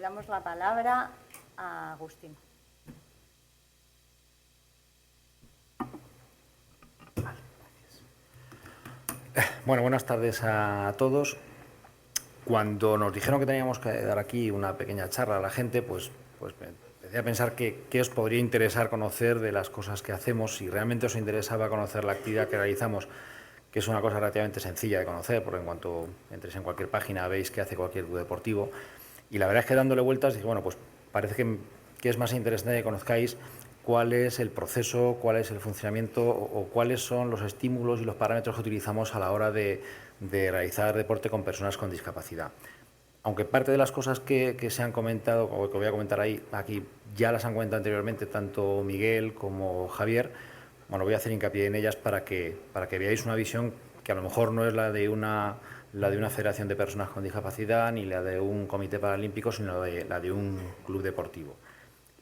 damos la palabra a Agustín. Bueno, buenas tardes a todos. Cuando nos dijeron que teníamos que dar aquí una pequeña charla a la gente, pues empecé a pensar qué os podría interesar conocer de las cosas que hacemos, si realmente os interesaba conocer la actividad que realizamos, que es una cosa relativamente sencilla de conocer, porque en cuanto entres en cualquier página veis que hace cualquier club deportivo. Y la verdad es que dándole vueltas dije, bueno, pues parece que es más interesante que conozcáis cuál es el proceso, cuál es el funcionamiento o cuáles son los estímulos y los parámetros que utilizamos a la hora de realizar deporte con personas con discapacidad. Aunque parte de las cosas que se han comentado o que voy a comentar aquí ya las han comentado anteriormente tanto Miguel como Javier, bueno, voy a hacer hincapié en ellas para que veáis una visión que a lo mejor no es la de una federación de personas con discapacidad ni la de un comité paralímpico, sino la de un club deportivo.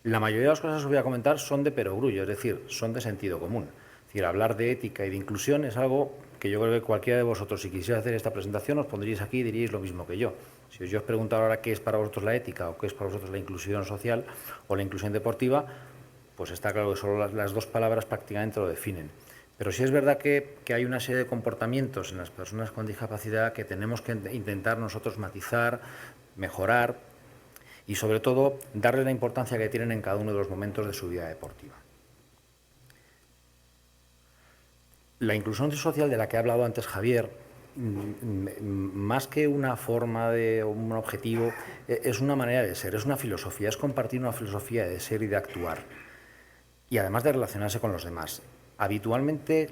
La mayoría de las cosas que os voy a comentar son de perogrullo, es decir, son de sentido común. Es decir, hablar de ética y de inclusión es algo que yo creo que cualquiera de vosotros, si quisiera hacer esta presentación, os pondríais aquí y diríais lo mismo que yo. Si os preguntara ahora qué es para vosotros la ética o qué es para vosotros la inclusión social o la inclusión deportiva, pues está claro que solo las dos palabras prácticamente lo definen. Pero sí es verdad que hay una serie de comportamientos en las personas con discapacidad que tenemos que intentar nosotros matizar, mejorar y, sobre todo, darles la importancia que tienen en cada uno de los momentos de su vida deportiva. La inclusión social de la que ha hablado antes Javier, más que una forma de un objetivo, es una manera de ser, es una filosofía, es compartir una filosofía de ser y de actuar. Y además de relacionarse con los demás. Habitualmente,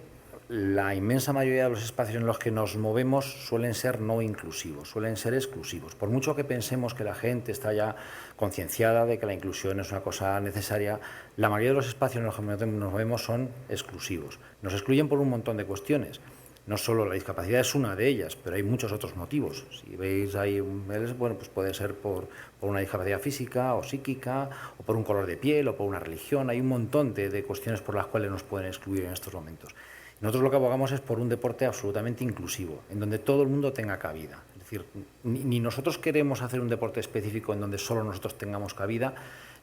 la inmensa mayoría de los espacios en los que nos movemos suelen ser no inclusivos, suelen ser exclusivos. Por mucho que pensemos que la gente está ya concienciada de que la inclusión es una cosa necesaria, la mayoría de los espacios en los que nos movemos son exclusivos. Nos excluyen por un montón de cuestiones. No solo la discapacidad es una de ellas, pero hay muchos otros motivos. Si veis ahí, bueno, pues puede ser por una discapacidad física o psíquica, o por un color de piel, o por una religión. Hay un montón de cuestiones por las cuales nos pueden excluir en estos momentos. Nosotros lo que abogamos es por un deporte absolutamente inclusivo, en donde todo el mundo tenga cabida. Es decir, ni nosotros queremos hacer un deporte específico en donde solo nosotros tengamos cabida,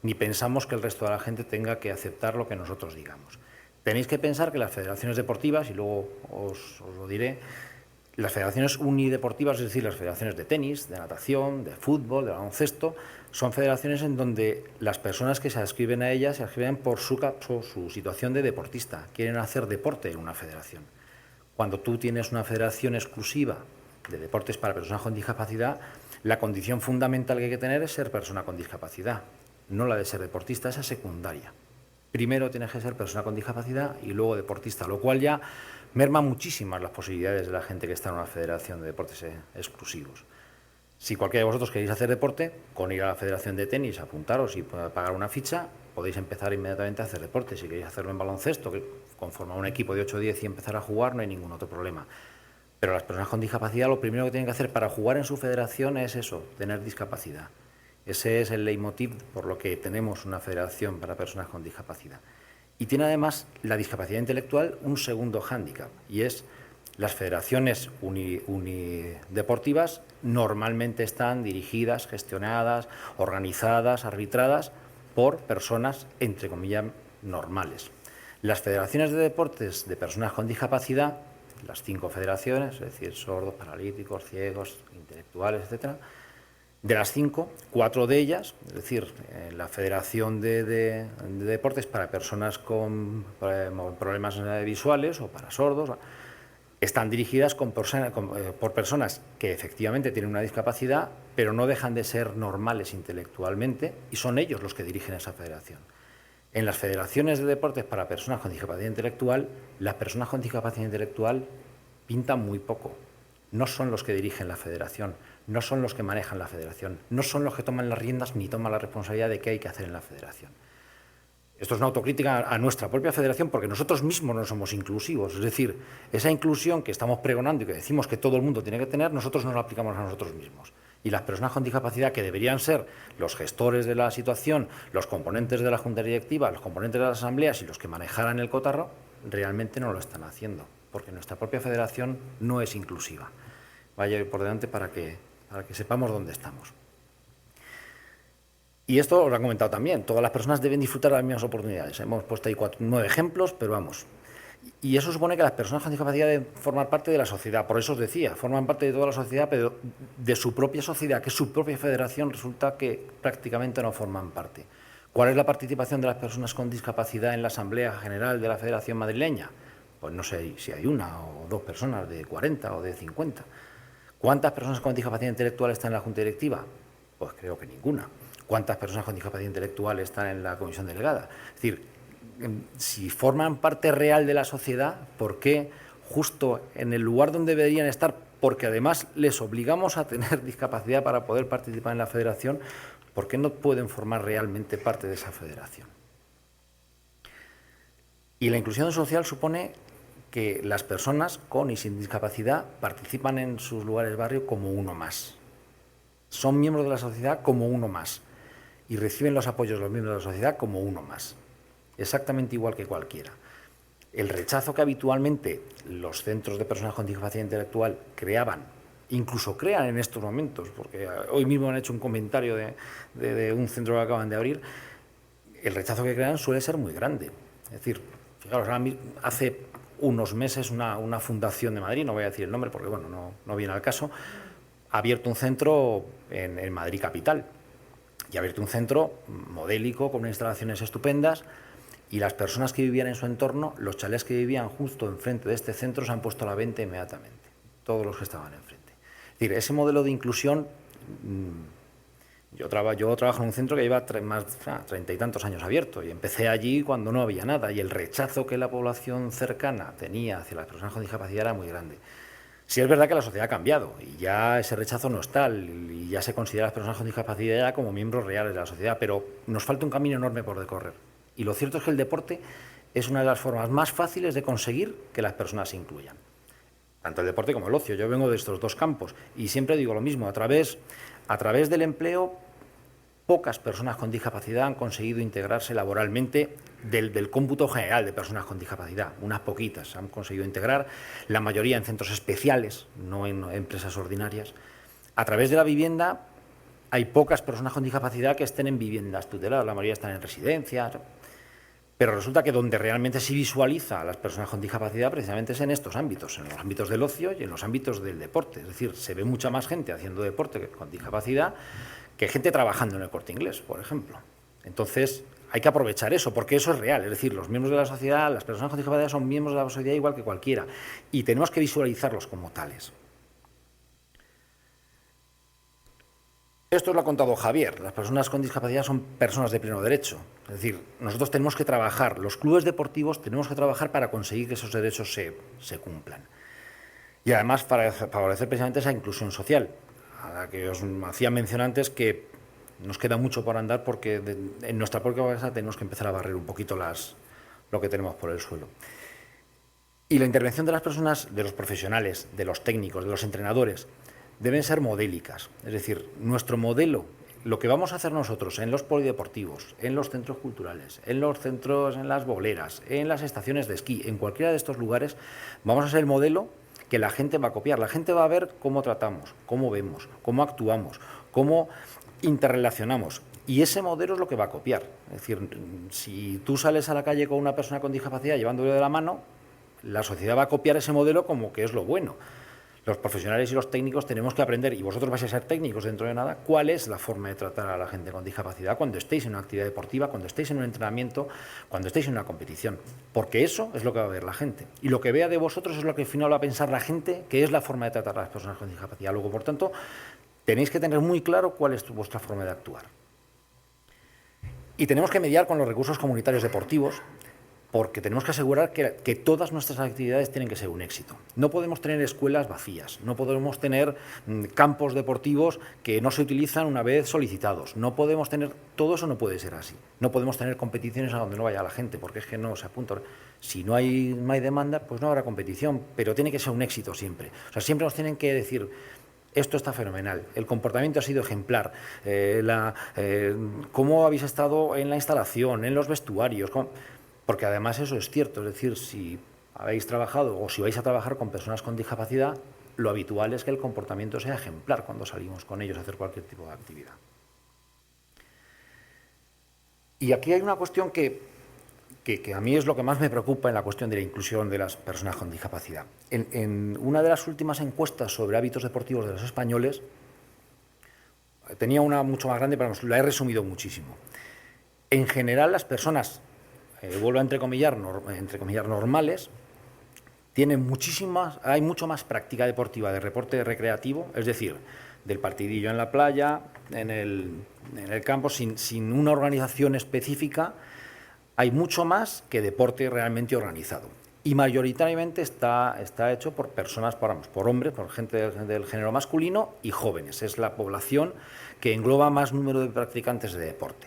ni pensamos que el resto de la gente tenga que aceptar lo que nosotros digamos. Tenéis que pensar que las federaciones deportivas, y luego os lo diré, las federaciones unideportivas, es decir, las federaciones de tenis, de natación, de fútbol, de baloncesto, son federaciones en donde las personas que se adscriben a ellas se adscriben por su situación de deportista, quieren hacer deporte en una federación. Cuando tú tienes una federación exclusiva de deportes para personas con discapacidad, la condición fundamental que hay que tener es ser persona con discapacidad, no la de ser deportista, esa es secundaria. Primero tienes que ser persona con discapacidad y luego deportista, lo cual ya merma muchísimas las posibilidades de la gente que está en una federación de deportes exclusivos. Si cualquiera de vosotros queréis hacer deporte, con ir a la federación de tenis, apuntaros y pagar una ficha, podéis empezar inmediatamente a hacer deporte. Si queréis hacerlo en baloncesto, que conformar un equipo de 8 o 10 y empezar a jugar, no hay ningún otro problema. Pero las personas con discapacidad lo primero que tienen que hacer para jugar en su federación es eso, tener discapacidad. Ese es el leitmotiv por lo que tenemos una federación para personas con discapacidad. Y tiene además la discapacidad intelectual un segundo hándicap, y es las federaciones unideportivas normalmente están dirigidas, gestionadas, organizadas, arbitradas por personas, entre comillas, normales. Las federaciones de deportes de personas con discapacidad, las 5 federaciones, es decir, sordos, paralíticos, ciegos, intelectuales, etcétera, de las 5, 4 de ellas, es decir, la Federación de Deportes para personas con problemas visuales o para sordos, están dirigidas por personas que efectivamente tienen una discapacidad, pero no dejan de ser normales intelectualmente, y son ellos los que dirigen esa federación. En las federaciones de deportes para personas con discapacidad intelectual, las personas con discapacidad intelectual pintan muy poco. No son los que dirigen la federación, no son los que manejan la federación, no son los que toman las riendas ni toman la responsabilidad de qué hay que hacer en la federación. Esto es una autocrítica a nuestra propia federación porque nosotros mismos no somos inclusivos. Es decir, esa inclusión que estamos pregonando y que decimos que todo el mundo tiene que tener, nosotros no la aplicamos a nosotros mismos. Y las personas con discapacidad, que deberían ser los gestores de la situación, los componentes de la junta directiva, los componentes de las asambleas y los que manejaran el cotarro, realmente no lo están haciendo, porque nuestra propia federación no es inclusiva. Vaya por delante para que sepamos dónde estamos. Y esto os lo han comentado también, todas las personas deben disfrutar de las mismas oportunidades. Hemos puesto ahí 9 ejemplos, pero vamos. Y eso supone que las personas con discapacidad deben formar parte de la sociedad. Por eso os decía, forman parte de toda la sociedad, pero de su propia sociedad, que es su propia federación, resulta que prácticamente no forman parte. ¿Cuál es la participación de las personas con discapacidad en la Asamblea General de la Federación Madrileña? Pues no sé si hay una o dos personas de 40 o de 50. ¿Cuántas personas con discapacidad intelectual están en la Junta Directiva? Pues creo que ninguna. ¿Cuántas personas con discapacidad intelectual están en la comisión delegada? Es decir, si forman parte real de la sociedad, ¿por qué justo en el lugar donde deberían estar, porque además les obligamos a tener discapacidad para poder participar en la federación, por qué no pueden formar realmente parte de esa federación? Y la inclusión social supone que las personas con y sin discapacidad participan en sus lugares de barrio como uno más. Son miembros de la sociedad como uno más y reciben los apoyos de los miembros de la sociedad como uno más, exactamente igual que cualquiera. El rechazo que habitualmente los centros de personas con discapacidad intelectual creaban, incluso crean en estos momentos, porque hoy mismo han hecho un comentario de un centro que acaban de abrir, el rechazo que crean suele ser muy grande. Es decir, fijaros, hace unos meses una fundación de Madrid, no voy a decir el nombre porque bueno, no viene al caso, ha abierto un centro en Madrid capital. Y ha abierto un centro modélico con unas instalaciones estupendas y las personas que vivían en su entorno, los chalés que vivían justo enfrente de este centro se han puesto a la venta inmediatamente, todos los que estaban enfrente. Es decir, ese modelo de inclusión, yo trabajo en un centro que lleva más de 30 y tantos años abierto y empecé allí cuando no había nada y el rechazo que la población cercana tenía hacia las personas con discapacidad era muy grande. Sí es verdad que la sociedad ha cambiado y ya ese rechazo no es tal y ya se considera a las personas con discapacidad ya como miembros reales de la sociedad, pero nos falta un camino enorme por recorrer. Y lo cierto es que el deporte es una de las formas más fáciles de conseguir que las personas se incluyan. Tanto el deporte como el ocio. Yo vengo de estos dos campos y siempre digo lo mismo, a través del empleo, pocas personas con discapacidad han conseguido integrarse laboralmente del cómputo general de personas con discapacidad. Unas poquitas han conseguido integrar, la mayoría en centros especiales, no en empresas ordinarias. A través de la vivienda hay pocas personas con discapacidad que estén en viviendas tuteladas, la mayoría están en residencias. Pero resulta que donde realmente se visualiza a las personas con discapacidad precisamente es en estos ámbitos, en los ámbitos del ocio y en los ámbitos del deporte. Es decir, se ve mucha más gente haciendo deporte con discapacidad que gente trabajando en el Corte Inglés, por ejemplo. Entonces, hay que aprovechar eso, porque eso es real. Es decir, los miembros de la sociedad, las personas con discapacidad son miembros de la sociedad igual que cualquiera. Y tenemos que visualizarlos como tales. Esto lo ha contado Javier. Las personas con discapacidad son personas de pleno derecho. Es decir, nosotros tenemos que trabajar, los clubes deportivos tenemos que trabajar para conseguir que esos derechos se cumplan. Y además para favorecer precisamente esa inclusión social, a la que os hacía mención antes, que nos queda mucho por andar porque en nuestra propia casa tenemos que empezar a barrer un poquito lo que tenemos por el suelo. Y la intervención de las personas, de los profesionales, de los técnicos, de los entrenadores, deben ser modélicas. Es decir, nuestro modelo, lo que vamos a hacer nosotros en los polideportivos, en los centros culturales, en los centros, en las boleras, en las estaciones de esquí, en cualquiera de estos lugares, vamos a ser el modelo que la gente va a copiar. La gente va a ver cómo tratamos, cómo vemos, cómo actuamos, cómo interrelacionamos. Y ese modelo es lo que va a copiar. Es decir, si tú sales a la calle con una persona con discapacidad llevándole de la mano, la sociedad va a copiar ese modelo como que es lo bueno. Los profesionales y los técnicos tenemos que aprender, y vosotros vais a ser técnicos dentro de nada, cuál es la forma de tratar a la gente con discapacidad cuando estéis en una actividad deportiva, cuando estéis en un entrenamiento, cuando estéis en una competición. Porque eso es lo que va a ver la gente. Y lo que vea de vosotros es lo que al final va a pensar la gente que es la forma de tratar a las personas con discapacidad. Luego, por tanto, tenéis que tener muy claro cuál es vuestra forma de actuar. Y tenemos que mediar con los recursos comunitarios deportivos, porque tenemos que asegurar que todas nuestras actividades tienen que ser un éxito. No podemos tener escuelas vacías, no podemos tener campos deportivos que no se utilizan una vez solicitados, no podemos tener, todo eso no puede ser así. No podemos tener competiciones a donde no vaya la gente, porque es que no se apunta. Si no hay demanda, pues no habrá competición, pero tiene que ser un éxito siempre. O sea, siempre nos tienen que decir: esto está fenomenal, el comportamiento ha sido ejemplar, cómo habéis estado en la instalación, en los vestuarios, porque además eso es cierto, es decir, si habéis trabajado o si vais a trabajar con personas con discapacidad, lo habitual es que el comportamiento sea ejemplar cuando salimos con ellos a hacer cualquier tipo de actividad. Y aquí hay una cuestión que a mí es lo que más me preocupa en la cuestión de la inclusión de las personas con discapacidad. En una de las últimas encuestas sobre hábitos deportivos de los españoles, tenía una mucho más grande, pero la he resumido muchísimo. En general, las personas, vuelvo a entrecomillar, normales, tienen hay mucho más práctica deportiva de deporte recreativo, es decir, del partidillo en la playa, en el campo, sin una organización específica. Hay mucho más que deporte realmente organizado. Y mayoritariamente está hecho por personas, por hombres, por gente del género masculino y jóvenes. Es la población que engloba más número de practicantes de deporte.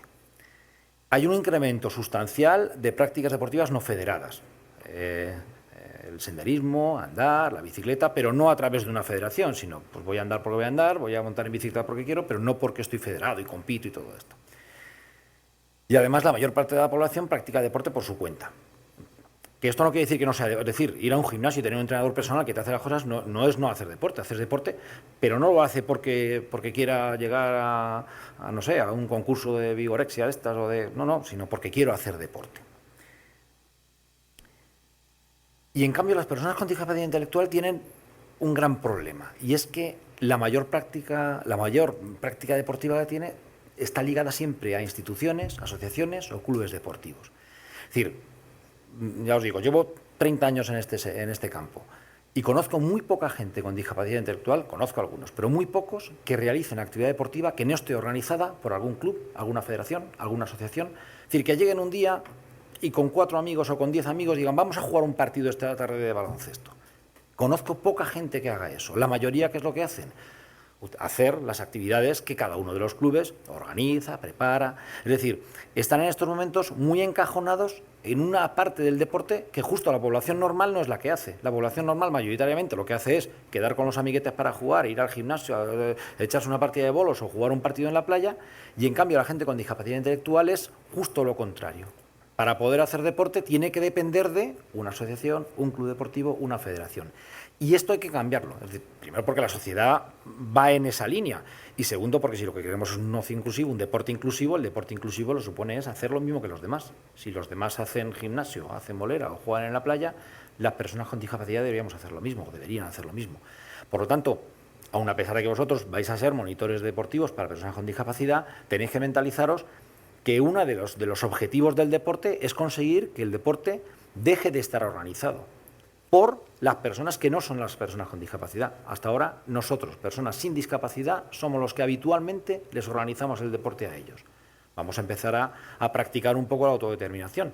Hay un incremento sustancial de prácticas deportivas no federadas. El senderismo, andar, la bicicleta, pero no a través de una federación, sino pues voy a andar porque voy a andar, voy a montar en bicicleta porque quiero, pero no porque estoy federado y compito y todo esto. Y además la mayor parte de la población practica deporte por su cuenta. Que esto no quiere decir que no sea, es decir, ir a un gimnasio y tener un entrenador personal que te hace las cosas no es no hacer deporte, haces deporte, pero no lo hace porque quiera llegar a no sé, a un concurso de vigorexia de estas no, sino porque quiero hacer deporte. Y en cambio las personas con discapacidad intelectual tienen un gran problema, y es que la mayor práctica deportiva que tiene está ligada siempre a instituciones, asociaciones o clubes deportivos. Es decir, ya os digo, llevo 30 años en este campo y conozco muy poca gente con discapacidad intelectual, conozco algunos, pero muy pocos que realicen actividad deportiva que no esté organizada por algún club, alguna federación, alguna asociación. Es decir, que lleguen un día y con 4 amigos o con 10 amigos digan vamos a jugar un partido esta tarde de baloncesto. Conozco poca gente que haga eso. La mayoría, ¿qué es lo que hacen? Hacer las actividades que cada uno de los clubes organiza, prepara. Es decir, están en estos momentos muy encajonados en una parte del deporte que justo la población normal no es la que hace. La población normal mayoritariamente lo que hace es quedar con los amiguetes para jugar, ir al gimnasio, echarse una partida de bolos o jugar un partido en la playa, y en cambio la gente con discapacidad intelectual es justo lo contrario. Para poder hacer deporte tiene que depender de una asociación, un club deportivo, una federación. Y esto hay que cambiarlo. Es decir, primero porque la sociedad va en esa línea, y segundo porque si lo que queremos es un ocio inclusivo, un deporte inclusivo, el deporte inclusivo lo supone es hacer lo mismo que los demás. Si los demás hacen gimnasio, hacen bolera o juegan en la playa, las personas con discapacidad deberíamos hacer lo mismo, o deberían hacer lo mismo. Por lo tanto, aun a pesar de que vosotros vais a ser monitores deportivos para personas con discapacidad, tenéis que mentalizaros que uno de los objetivos del deporte es conseguir que el deporte deje de estar organizado por las personas que no son las personas con discapacidad. Hasta ahora, nosotros, personas sin discapacidad, somos los que habitualmente les organizamos el deporte a ellos. Vamos a empezar a practicar un poco la autodeterminación,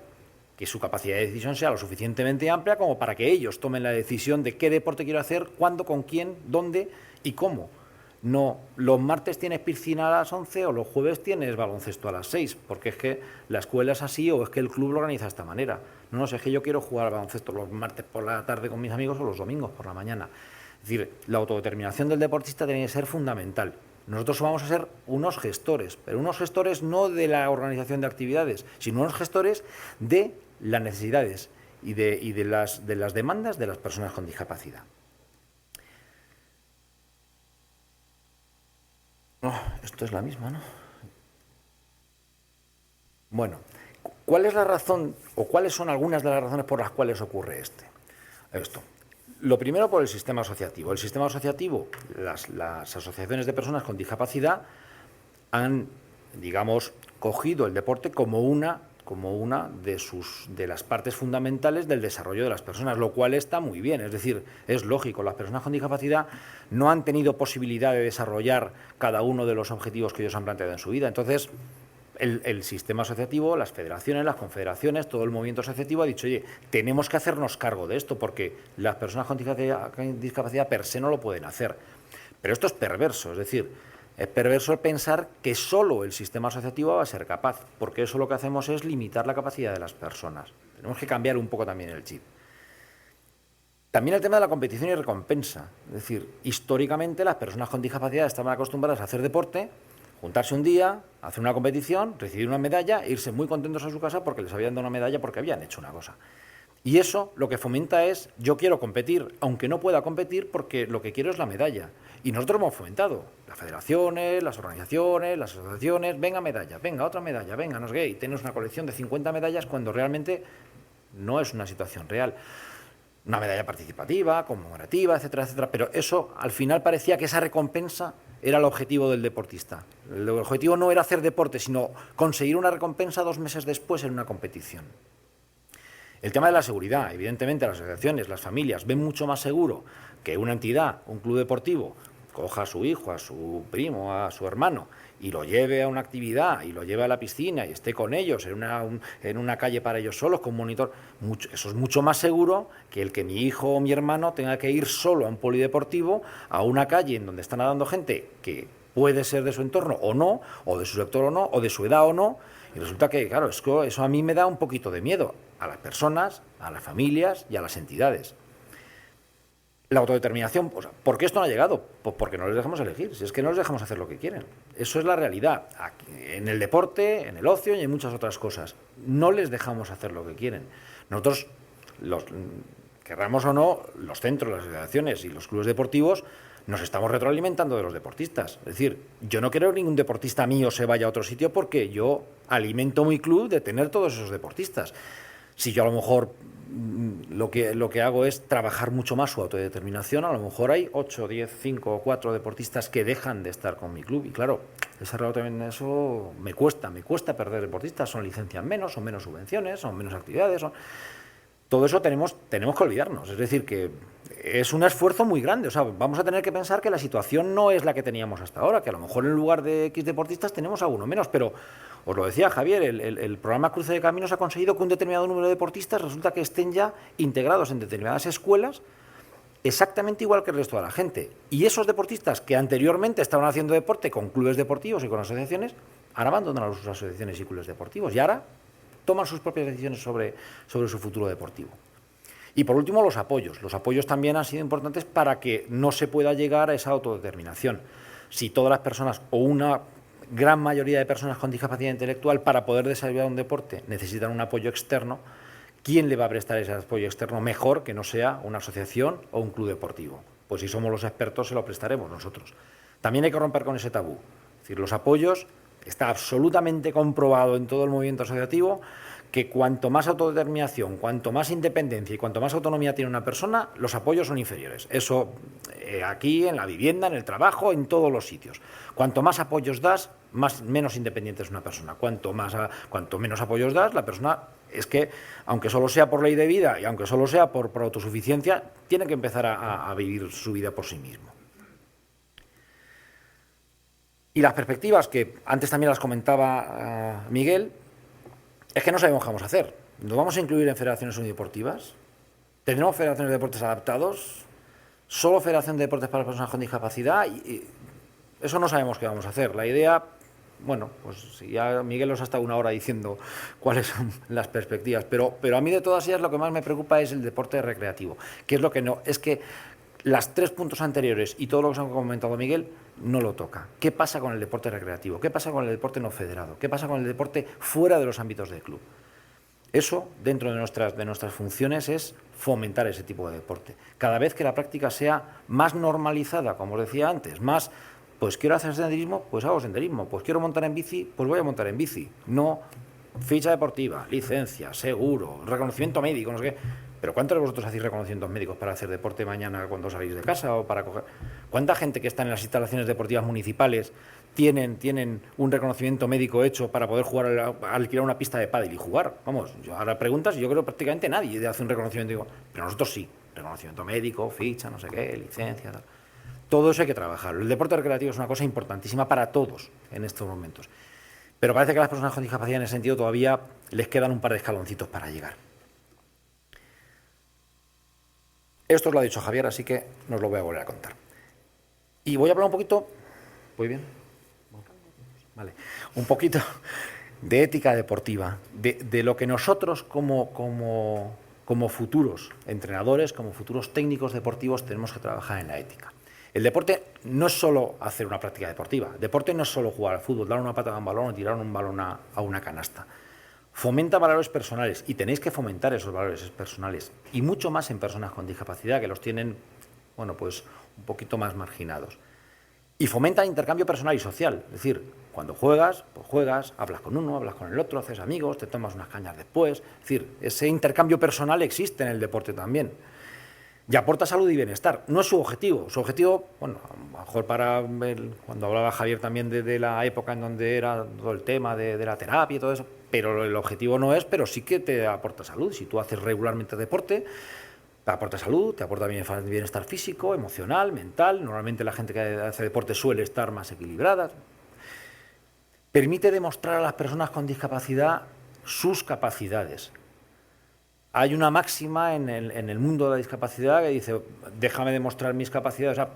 que su capacidad de decisión sea lo suficientemente amplia como para que ellos tomen la decisión de qué deporte quiero hacer, cuándo, con quién, dónde y cómo. No, los martes tienes piscina a las 11 o los jueves tienes baloncesto a las 6, porque es que la escuela es así o es que el club lo organiza de esta manera. No sé, es que yo quiero jugar al baloncesto los martes por la tarde con mis amigos o los domingos por la mañana. Es decir, la autodeterminación del deportista tiene que ser fundamental. Nosotros vamos a ser unos gestores, pero unos gestores no de la organización de actividades, sino unos gestores de las necesidades y de las demandas de las personas con discapacidad. Esto es la misma, ¿no? Bueno, ¿cuál es la razón o cuáles son algunas de las razones por las cuales ocurre esto? Lo primero, por el sistema asociativo. El sistema asociativo, las asociaciones de personas con discapacidad han, digamos, cogido el deporte como una de las partes fundamentales del desarrollo de las personas, lo cual está muy bien. Es decir, es lógico, las personas con discapacidad no han tenido posibilidad de desarrollar cada uno de los objetivos que ellos han planteado en su vida. Entonces, el sistema asociativo, las federaciones, las confederaciones, todo el movimiento asociativo ha dicho, oye, tenemos que hacernos cargo de esto porque las personas con discapacidad per se no lo pueden hacer. Pero esto es perverso, es decir, es perverso pensar que solo el sistema asociativo va a ser capaz, porque eso lo que hacemos es limitar la capacidad de las personas. Tenemos que cambiar un poco también el chip. También el tema de la competición y recompensa. Es decir, históricamente las personas con discapacidad estaban acostumbradas a hacer deporte, juntarse un día, hacer una competición, recibir una medalla e irse muy contentos a su casa porque les habían dado una medalla porque habían hecho una cosa. Y eso lo que fomenta es, yo quiero competir, aunque no pueda competir, porque lo que quiero es la medalla. Y nosotros hemos fomentado, las federaciones, las organizaciones, las asociaciones, venga medalla, venga otra medalla, venga, no sé qué, y tienes una colección de 50 medallas cuando realmente no es una situación real. Una medalla participativa, conmemorativa, etcétera, etcétera, pero eso al final parecía que esa recompensa era el objetivo del deportista. El objetivo no era hacer deporte, sino conseguir una recompensa 2 meses después en una competición. El tema de la seguridad, evidentemente las asociaciones, las familias ven mucho más seguro que una entidad, un club deportivo, coja a su hijo, a su primo, a su hermano y lo lleve a una actividad y lo lleve a la piscina y esté con ellos en una calle para ellos solos con un monitor. Eso es mucho más seguro que el que mi hijo o mi hermano tenga que ir solo a un polideportivo, a una calle en donde está nadando gente que puede ser de su entorno o no, o de su sector o no, o de su edad o no, y resulta que, claro, eso a mí me da un poquito de miedo a las personas, a las familias y a las entidades. La autodeterminación, ¿por qué esto no ha llegado? Pues porque no les dejamos elegir, si es que no les dejamos hacer lo que quieren. Eso es la realidad. Aquí, en el deporte, en el ocio y en muchas otras cosas. No les dejamos hacer lo que quieren. Nosotros, querramos o no, los centros, las asociaciones y los clubes deportivos nos estamos retroalimentando de los deportistas. Es decir, yo no quiero que ningún deportista mío se vaya a otro sitio porque yo alimento mi club de tener todos esos deportistas. Si yo a lo mejor lo que hago es trabajar mucho más su autodeterminación, a lo mejor hay 8, 10, 5 o 4 deportistas que dejan de estar con mi club. Y claro, eso me cuesta perder deportistas. Son licencias menos, son menos subvenciones, son menos actividades. Todo eso tenemos que olvidarnos. Es decir, que es un esfuerzo muy grande. O sea, vamos a tener que pensar que la situación no es la que teníamos hasta ahora, que a lo mejor en lugar de X deportistas tenemos a uno menos, pero os lo decía Javier, el programa Cruce de Caminos ha conseguido que un determinado número de deportistas resulta que estén ya integrados en determinadas escuelas exactamente igual que el resto de la gente. Y esos deportistas que anteriormente estaban haciendo deporte con clubes deportivos y con asociaciones, ahora abandonan sus asociaciones y clubes deportivos y ahora toman sus propias decisiones sobre su futuro deportivo. Y por último, los apoyos. Los apoyos también han sido importantes para que no se pueda llegar a esa autodeterminación. Si todas las personas o una gran mayoría de personas con discapacidad intelectual para poder desarrollar un deporte necesitan un apoyo externo, ¿quién le va a prestar ese apoyo externo mejor que no sea una asociación o un club deportivo? Pues si somos los expertos se lo prestaremos nosotros. También hay que romper con ese tabú. Es decir, los apoyos, está absolutamente comprobado en todo el movimiento asociativo que cuanto más autodeterminación, cuanto más independencia y cuanto más autonomía tiene una persona, los apoyos son inferiores. Eso aquí, en la vivienda, en el trabajo, en todos los sitios. Cuanto más apoyos das, menos independiente es una persona. Cuanto menos apoyos das, la persona es que, aunque solo sea por ley de vida y aunque solo sea por autosuficiencia, tiene que empezar a vivir su vida por sí mismo. Y las perspectivas, que antes también las comentaba Miguel, es que no sabemos qué vamos a hacer. ¿Nos vamos a incluir en federaciones unideportivas? ¿Tendremos federaciones de deportes adaptados? ¿Solo federación de deportes para personas con discapacidad? Eso no sabemos qué vamos a hacer. La idea, bueno, pues ya Miguel os ha estado una hora diciendo cuáles son las perspectivas, pero a mí de todas ellas lo que más me preocupa es el deporte recreativo, que es lo que no, es que las 3 puntos anteriores y todo lo que os ha comentado Miguel no lo toca. ¿Qué pasa con el deporte recreativo? ¿Qué pasa con el deporte no federado? ¿Qué pasa con el deporte fuera de los ámbitos del club? Eso, dentro de nuestras funciones, es fomentar ese tipo de deporte. Cada vez que la práctica sea más normalizada, como os decía antes, más, pues quiero hacer senderismo, pues hago senderismo, pues quiero montar en bici, pues voy a montar en bici. No ficha deportiva, licencia, seguro, reconocimiento médico, no sé qué. ¿Pero cuántos de vosotros hacéis reconocimientos médicos para hacer deporte mañana cuando salís de casa o para coger? ¿Cuánta gente que está en las instalaciones deportivas municipales tienen un reconocimiento médico hecho para poder jugar, alquilar una pista de pádel y jugar? Vamos, yo ahora preguntas y yo creo que prácticamente nadie hace un reconocimiento médico, pero nosotros sí, reconocimiento médico, ficha, no sé qué, licencia, tal. Todo eso hay que trabajarlo. El deporte recreativo es una cosa importantísima para todos en estos momentos, pero parece que a las personas con discapacidad en ese sentido todavía les quedan un par de escaloncitos para llegar. Esto os lo ha dicho Javier, así que no os lo voy a volver a contar. Y voy a hablar un poquito, ¿voy bien? Vale. Un poquito de ética deportiva, de lo que nosotros como futuros entrenadores, como futuros técnicos deportivos tenemos que trabajar en la ética. El deporte no es solo hacer una práctica deportiva, el deporte no es solo jugar al fútbol, dar una patada a un balón o tirar un balón a una canasta. fomenta valores personales y tenéis que fomentar esos valores personales y mucho más en personas con discapacidad que los tienen, bueno, pues un poquito más marginados. Y fomenta el intercambio personal y social, es decir, cuando juegas, pues juegas, hablas con uno, hablas con el otro, haces amigos, te tomas unas cañas después, es decir, ese intercambio personal existe en el deporte también. Y aporta salud y bienestar. No es su objetivo. Su objetivo, bueno, a lo mejor cuando hablaba Javier también de la época en donde era todo el tema de la terapia y todo eso, pero el objetivo no es, pero sí que te aporta salud. Si tú haces regularmente deporte, te aporta salud, te aporta bienestar físico, emocional, mental. Normalmente la gente que hace deporte suele estar más equilibrada. Permite demostrar a las personas con discapacidad sus capacidades. Hay una máxima en el mundo de la discapacidad que dice, déjame demostrar mis capacidades. O sea,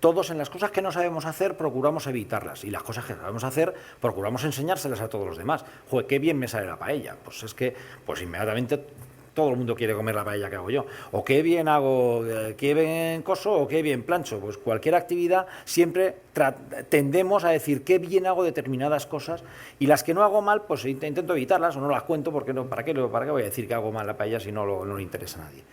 todos en las cosas que no sabemos hacer procuramos evitarlas y las cosas que sabemos hacer procuramos enseñárselas a todos los demás. Joder, qué bien me sale la paella. Pues es que, pues inmediatamente todo el mundo quiere comer la paella que hago yo. O qué bien hago, qué bien coso o qué bien plancho. Pues cualquier actividad siempre tendemos a decir qué bien hago determinadas cosas y las que no hago mal, pues intento evitarlas o no las cuento porque no, ¿para qué voy a decir que hago mal la paella si no le interesa a nadie?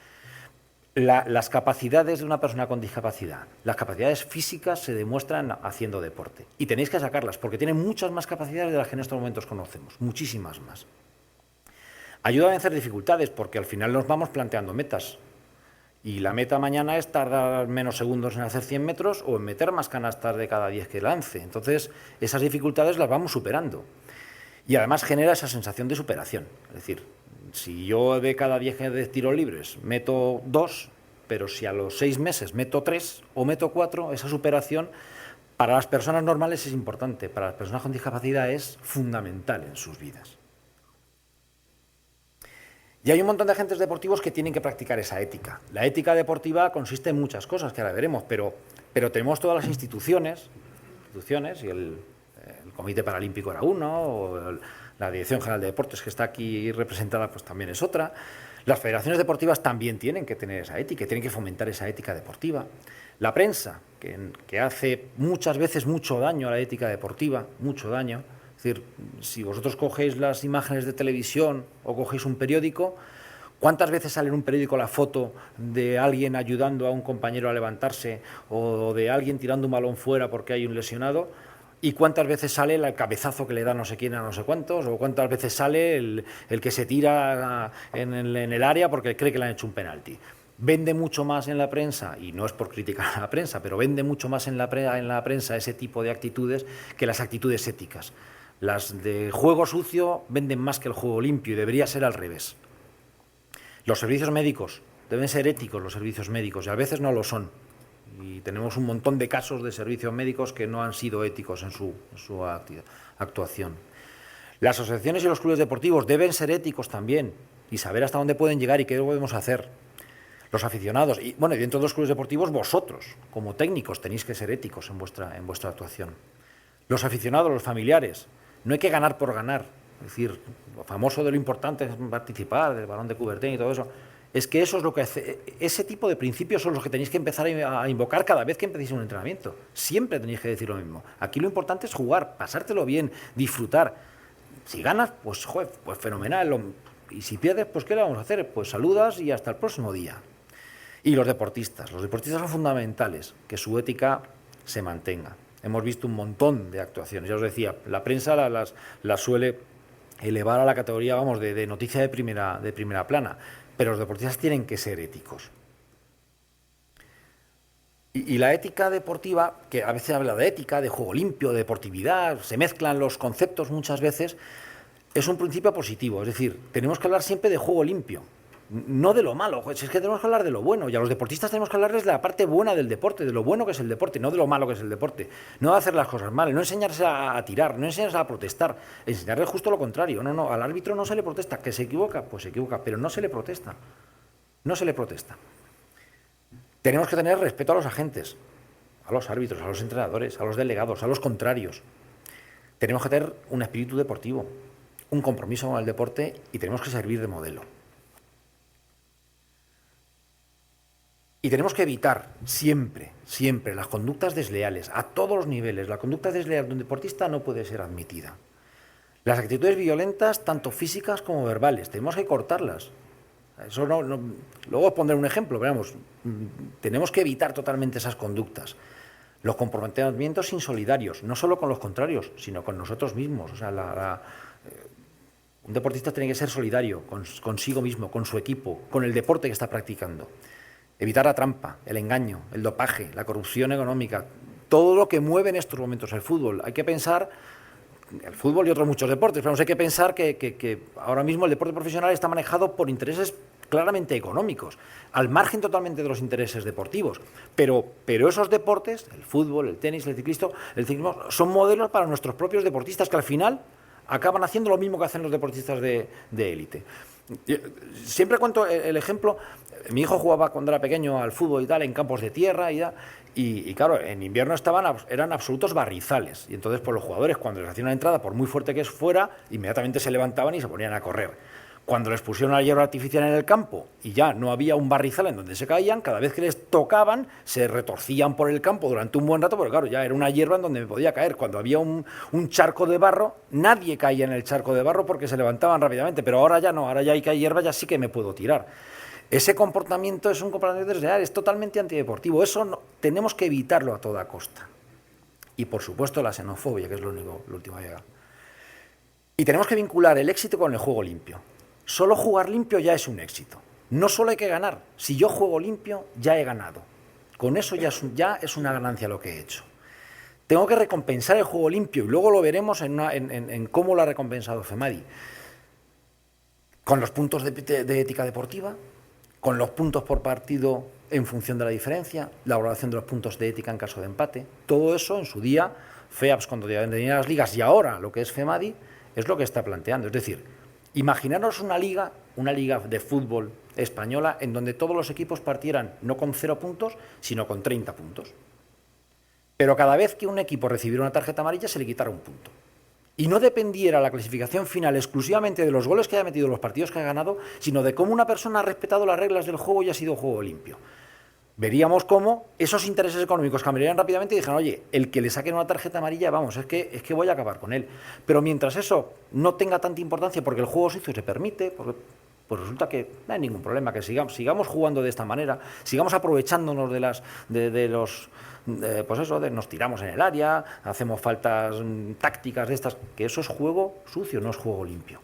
Las capacidades de una persona con discapacidad, las capacidades físicas se demuestran haciendo deporte y tenéis que sacarlas porque tienen muchas más capacidades de las que en estos momentos conocemos, muchísimas más. Ayuda a vencer dificultades porque al final nos vamos planteando metas y la meta mañana es tardar menos segundos en hacer 100 metros o en meter más canastas de cada 10 que lance. Entonces, esas dificultades las vamos superando y además genera esa sensación de superación. Es decir, si yo de cada 10 de tiros libres meto 2, pero si a los 6 meses meto 3 o meto 4, esa superación para las personas normales es importante, para las personas con discapacidad es fundamental en sus vidas. Y hay un montón de agentes deportivos que tienen que practicar esa ética. La ética deportiva consiste en muchas cosas que ahora veremos, pero tenemos todas las instituciones y el Comité Paralímpico era uno, o la Dirección General de Deportes, que está aquí representada, pues también es otra. Las federaciones deportivas también tienen que tener esa ética, tienen que fomentar esa ética deportiva. La prensa, que hace muchas veces mucho daño a la ética deportiva, mucho daño. Es decir, si vosotros cogéis las imágenes de televisión o cogéis un periódico, ¿cuántas veces sale en un periódico la foto de alguien ayudando a un compañero a levantarse o de alguien tirando un balón fuera porque hay un lesionado? ¿Y cuántas veces sale el cabezazo que le da no sé quién a no sé cuántos? ¿O cuántas veces sale el que se tira en el área porque cree que le han hecho un penalti? Vende mucho más en la prensa, y no es por criticar a la prensa, pero vende mucho más en la prensa ese tipo de actitudes que las actitudes éticas. Las de juego sucio venden más que el juego limpio y debería ser al revés. Los servicios médicos, deben ser éticos los servicios médicos y a veces no lo son. Y tenemos un montón de casos de servicios médicos que no han sido éticos en su actuación. Las asociaciones y los clubes deportivos deben ser éticos también y saber hasta dónde pueden llegar y qué podemos hacer. Los aficionados y bueno, y dentro de los clubes deportivos vosotros, como técnicos, tenéis que ser éticos en vuestra actuación. Los aficionados, los familiares, no hay que ganar por ganar. Es decir, lo famoso de lo importante es participar, del balón de Coubertin y todo eso. Es que eso es lo que hace, ese tipo de principios son los que tenéis que empezar a invocar cada vez que empecéis un entrenamiento. Siempre tenéis que decir lo mismo. Aquí lo importante es jugar, pasártelo bien, disfrutar. Si ganas, pues, joder, pues fenomenal. Y si pierdes, pues ¿qué le vamos a hacer? Pues saludas y hasta el próximo día. Y los deportistas son fundamentales, que su ética se mantenga. Hemos visto un montón de actuaciones, ya os decía, la prensa las suele elevar a la categoría, vamos, de noticia de primera plana, pero los deportistas tienen que ser éticos. Y la ética deportiva, que a veces habla de ética, de juego limpio, de deportividad, se mezclan los conceptos muchas veces, es un principio positivo, es decir, tenemos que hablar siempre de juego limpio. No de lo malo, es que tenemos que hablar de lo bueno y a los deportistas tenemos que hablarles de la parte buena del deporte, de lo bueno que es el deporte, no de lo malo que es el deporte, no de hacer las cosas mal, no enseñarse a tirar, no enseñarse a protestar, enseñarle justo lo contrario. No, al árbitro no se le protesta, que se equivoca, pues se equivoca, pero no se le protesta, no se le protesta. Tenemos que tener respeto a los agentes, a los árbitros, a los entrenadores, a los delegados, a los contrarios. Tenemos que tener un espíritu deportivo, un compromiso con el deporte y tenemos que servir de modelo. Y tenemos que evitar siempre las conductas desleales, a todos los niveles. La conducta desleal de un deportista no puede ser admitida. Las actitudes violentas, tanto físicas como verbales, tenemos que cortarlas. Eso luego os pondré un ejemplo, veamos, tenemos que evitar totalmente esas conductas. Los comportamientos insolidarios, no solo con los contrarios, sino con nosotros mismos. O sea, un deportista tiene que ser solidario consigo mismo, con su equipo, con el deporte que está practicando. Evitar la trampa, el engaño, el dopaje, la corrupción económica, todo lo que mueve en estos momentos el fútbol. Hay que pensar, el fútbol y otros muchos deportes, pero hay que pensar que ahora mismo el deporte profesional está manejado por intereses claramente económicos, al margen totalmente de los intereses deportivos. Pero esos deportes, el fútbol, el tenis, el ciclismo, son modelos para nuestros propios deportistas que al final acaban haciendo lo mismo que hacen los deportistas de élite. Siempre cuento el ejemplo, mi hijo jugaba cuando era pequeño al fútbol y tal, en campos de tierra y claro, en invierno eran absolutos barrizales. Y entonces, pues los jugadores, cuando les hacían una entrada, por muy fuerte que fuera, inmediatamente se levantaban y se ponían a correr. Cuando les pusieron la hierba artificial en el campo y ya no había un barrizal en donde se caían, cada vez que les tocaban, se retorcían por el campo durante un buen rato, porque claro, ya era una hierba en donde me podía caer. Cuando había un charco de barro, nadie caía en el charco de barro porque se levantaban rápidamente, pero ahora ya no, ahora ya hay hierba, ya sí que me puedo tirar. Ese comportamiento es un comportamiento desleal, es totalmente antideportivo. Eso tenemos que evitarlo a toda costa. Y por supuesto la xenofobia, que es lo último a llegar. Y tenemos que vincular el éxito con el juego limpio. Solo jugar limpio ya es un éxito. No solo hay que ganar. Si yo juego limpio, ya he ganado. Con eso ya es una ganancia lo que he hecho. Tengo que recompensar el juego limpio y luego lo veremos en cómo lo ha recompensado FEMADI. Con los puntos de ética deportiva, con los puntos por partido en función de la diferencia, la valoración de los puntos de ética en caso de empate. Todo eso en su día, FEAPS cuando tenía las ligas y ahora lo que es FEMADI, es lo que está planteando. Es decir, imaginaros una liga de fútbol española en donde todos los equipos partieran no con 0 puntos, sino con 30 puntos. Pero cada vez que un equipo recibiera una tarjeta amarilla se le quitara un punto. Y no dependiera la clasificación final exclusivamente de los goles que haya metido, los partidos que haya ganado, sino de cómo una persona ha respetado las reglas del juego y ha sido juego limpio. Veríamos cómo esos intereses económicos cambiarían rápidamente y dijeran, oye, el que le saquen una tarjeta amarilla, vamos, es que voy a acabar con él. Pero mientras eso no tenga tanta importancia porque el juego sucio se permite, pues resulta que no hay ningún problema, que sigamos jugando de esta manera, sigamos aprovechándonos nos tiramos en el área, hacemos faltas tácticas de estas, que eso es juego sucio, no es juego limpio.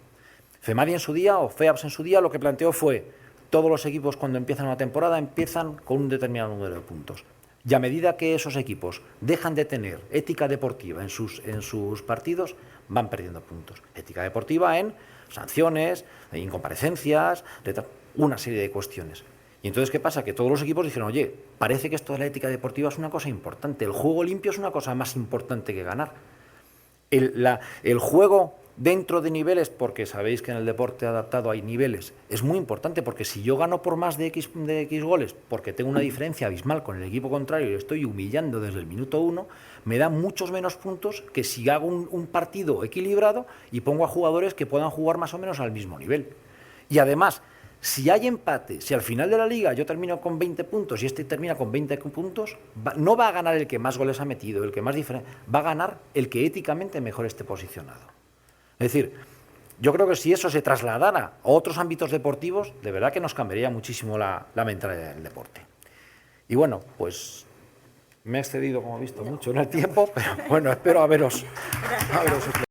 FEMADI en su día, o FEAPS en su día, lo que planteó fue: todos los equipos cuando empiezan una temporada empiezan con un determinado número de puntos. Y a medida que esos equipos dejan de tener ética deportiva en sus partidos, van perdiendo puntos. Ética deportiva en sanciones, incomparecencias, una serie de cuestiones. Y entonces, ¿qué pasa? Que todos los equipos dijeron, oye, parece que esto de la ética deportiva es una cosa importante. El juego limpio es una cosa más importante que ganar. El juego dentro de niveles, porque sabéis que en el deporte adaptado hay niveles, es muy importante, porque si yo gano por más de X goles, porque tengo una diferencia abismal con el equipo contrario y lo estoy humillando desde el minuto 1, me da muchos menos puntos que si hago un partido equilibrado y pongo a jugadores que puedan jugar más o menos al mismo nivel. Y además, si hay empate, si al final de la liga yo termino con 20 puntos y este termina con 20 puntos, no va a ganar el que más goles ha metido, el que más diferencia, va a ganar el que éticamente mejor esté posicionado. Es decir, yo creo que si eso se trasladara a otros ámbitos deportivos, de verdad que nos cambiaría muchísimo la mentalidad del deporte. Y bueno, pues me he excedido, como he visto, mucho en el tiempo, pero bueno, espero haberos